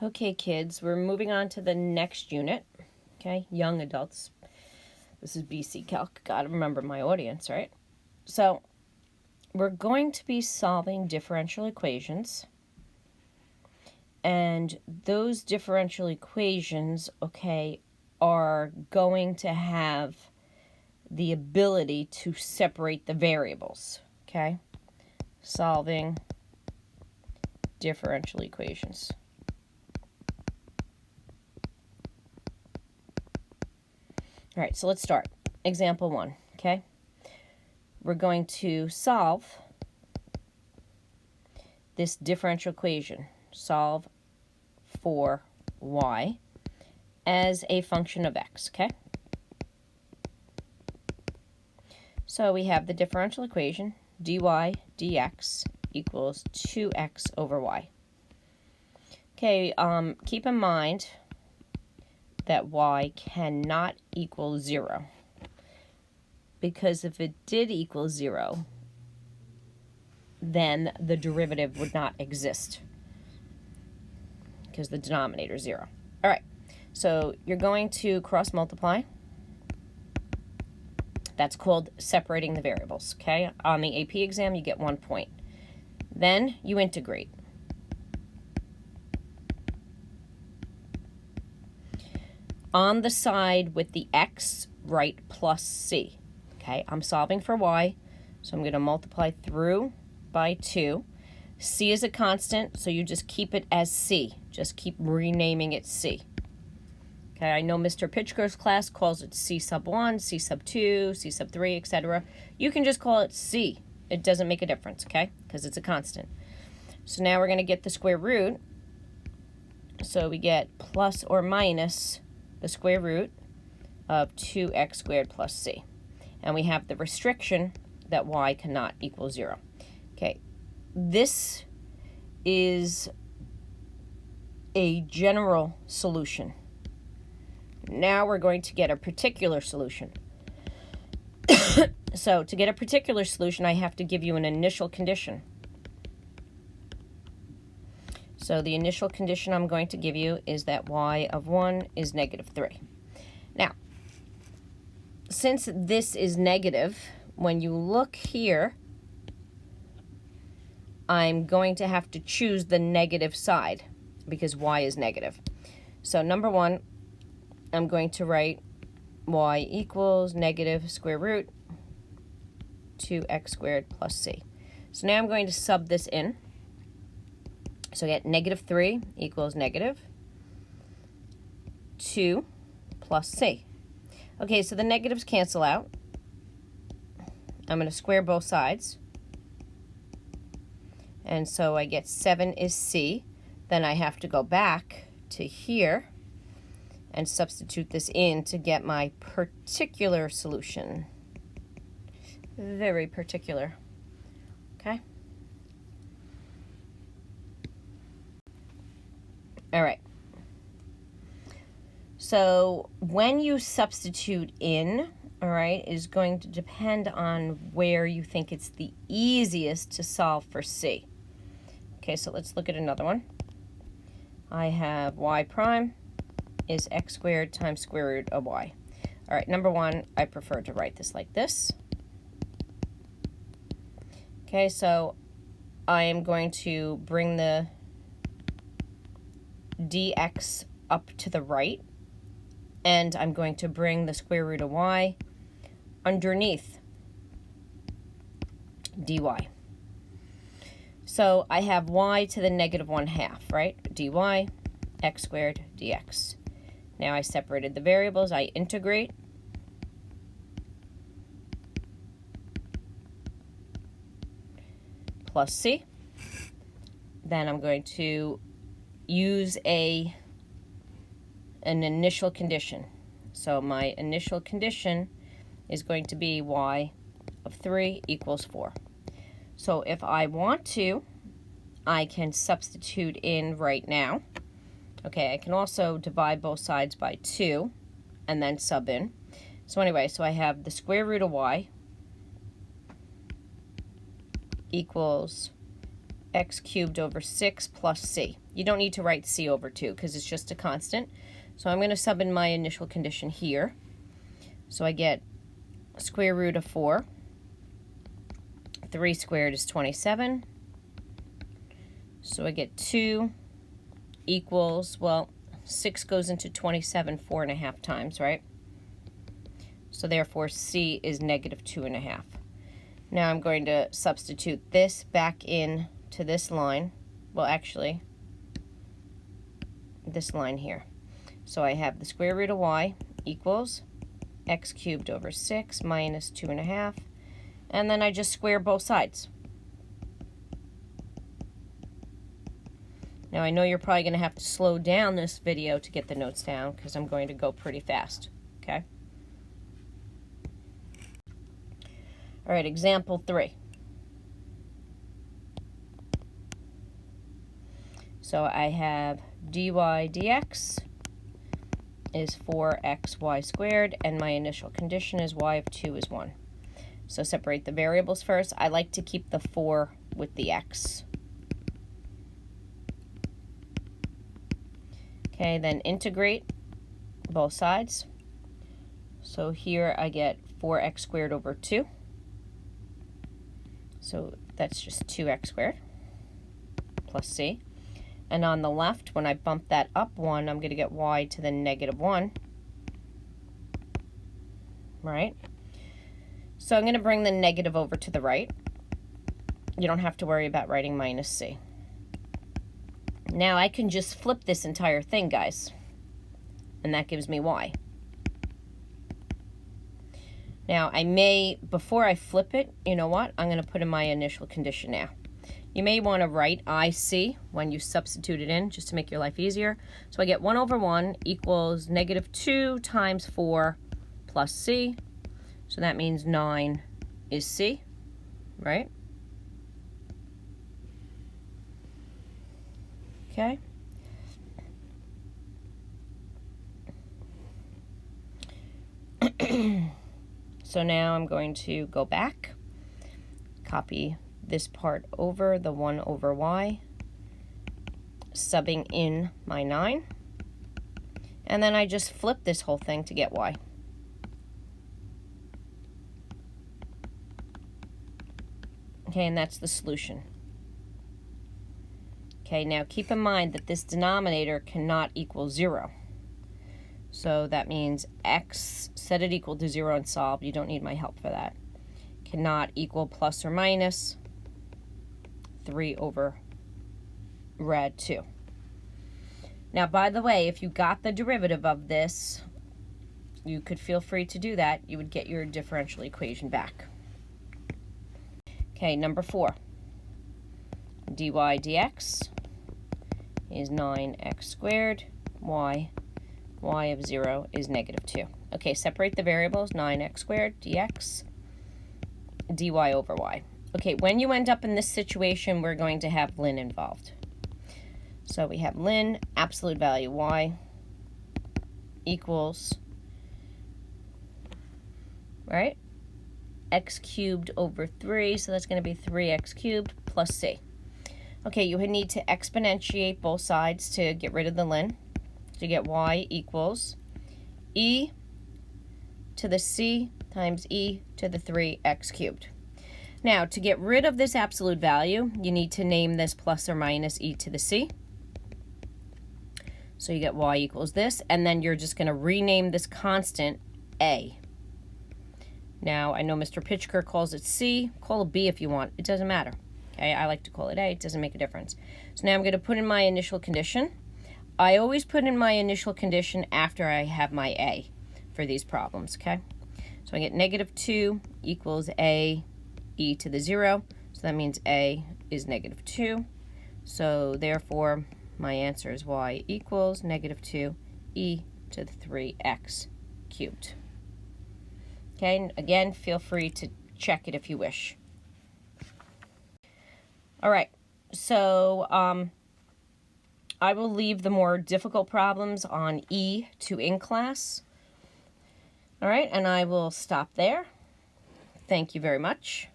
Okay, kids, we're moving on to the next unit. Okay, young adults. This is BC Calc. Gotta remember my audience, right? So, we're going to be solving differential equations. And those differential equations, okay, are going to have the ability to separate the variables. Okay? Solving differential equations. All right, so let's start. Example 1, okay? We're going to solve this differential equation. Solve for y as a function of x, okay? So we have the differential equation, dy dx equals 2x over y. Okay, keep in mind that y cannot equal 0. Because if it did equal 0, then the derivative would not exist. Because the denominator is 0. All right, so you're going to cross multiply. That's called separating the variables, okay? On the AP exam, you get 1 point. Then you integrate. On the side with the x, write plus c. Okay, I'm solving for y, so I'm going to multiply through by 2. C is a constant, so you just keep it as c. Just keep renaming it c. Okay, I know Mr. Pitchker's class calls it c sub 1, c sub 2, c sub 3, etc. You can just call it c. It doesn't make a difference, okay, because it's a constant. So now we're going to get the square root. So we get plus or minus the square root of 2x squared plus c. And we have the restriction that y cannot equal 0. Okay, this is a general solution. Now we're going to get a particular solution. So to get a particular solution, I have to give you an initial condition. So the initial condition I'm going to give you is that y of 1 is negative 3. Now, since this is negative, when you look here, I'm going to have to choose the negative side because y is negative. So number 1, I'm going to write y equals negative square root 2x squared plus c. So now I'm going to sub this in. So I get negative 3 equals negative 2 plus c. Okay, so the negatives cancel out. I'm going to square both sides. And so I get 7 is c. Then I have to go back to here and substitute this in to get my particular solution. Very particular. Okay? All right. So when you substitute in, all right, is going to depend on where you think it's the easiest to solve for c. Okay, so let's look at another one. I have y prime is x squared times square root of y. All right, number 1, I prefer to write this like this. Okay, so I am going to bring the dx up to the right, and I'm going to bring the square root of y underneath dy. So I have y to the negative 1/2, right? dy, x squared dx. Now I separated the variables, I integrate. Plus c. Then I'm going to use an initial condition. So my initial condition is going to be y of 3 equals 4. So if I want to, I can substitute in right now. Okay, I can also divide both sides by 2 and then sub in. So anyway, so I have the square root of y equals x cubed over 6 plus c. You don't need to write c over 2 because it's just a constant. So I'm going to sub in my initial condition here. So I get square root of 4. 3 squared is 27. So I get 2 equals, well, 6 goes into 27 4.5 times, right? So therefore c is negative 2.5. Now I'm going to substitute this back in to this line. Well, actually, this line here. So I have the square root of y equals x cubed over 6 minus 2.5. And then I just square both sides. Now I know you're probably going to have to slow down this video to get the notes down because I'm going to go pretty fast, okay? All right, example 3. So I have dy dx is 4xy squared, and my initial condition is y of 2 is 1. So separate the variables first. I like to keep the 4 with the x. Okay, then integrate both sides. So here I get 4x squared over 2. So that's just 2x squared plus c. And on the left, when I bump that up 1, I'm going to get y to the negative 1. Right? So I'm going to bring the negative over to the right. You don't have to worry about writing minus c. Now I can just flip this entire thing, guys. And that gives me y. Now I may, before I flip it, you know what? I'm going to put in my initial condition now. You may want to write IC when you substitute it in, just to make your life easier. So I get 1 over 1 equals negative 2 times 4 plus c. So that means 9 is c, right? Okay. So now I'm going to go back, copy this part over, the 1 over y, subbing in my 9, and then I just flip this whole thing to get y. Okay, and that's the solution. Okay, now keep in mind that this denominator cannot equal 0. So that means x, set it equal to 0 and solve. You don't need my help for that. Cannot equal plus or minus 3 over rad 2. Now, by the way, if you got the derivative of this, you could feel free to do that. You would get your differential equation back. Okay, number 4. dy dx is 9x squared, y of 0 is negative 2. Okay, separate the variables, 9x squared dx, dy over y. Okay, when you end up in this situation, we're going to have ln involved. So we have ln, absolute value y, equals, right, x cubed over 3, so that's going to be 3x cubed plus c. Okay, you would need to exponentiate both sides to get rid of the ln. To get y equals e to the c times e to the 3x cubed. Now, to get rid of this absolute value, you need to name this plus or minus e to the c. So you get y equals this, and then you're just going to rename this constant a. Now, I know Mr. Pitchker calls it c. Call it b if you want. It doesn't matter. Okay, I like to call it a. It doesn't make a difference. So now I'm going to put in my initial condition. I always put in my initial condition after I have my a for these problems, okay? So I get negative 2 equals a e to the 0. So that means a is negative 2. So therefore, my answer is y equals negative 2 e to the 3x cubed. Okay, and again, feel free to check it if you wish. All right, so I will leave the more difficult problems on E2 in class. All right, and I will stop there. Thank you very much.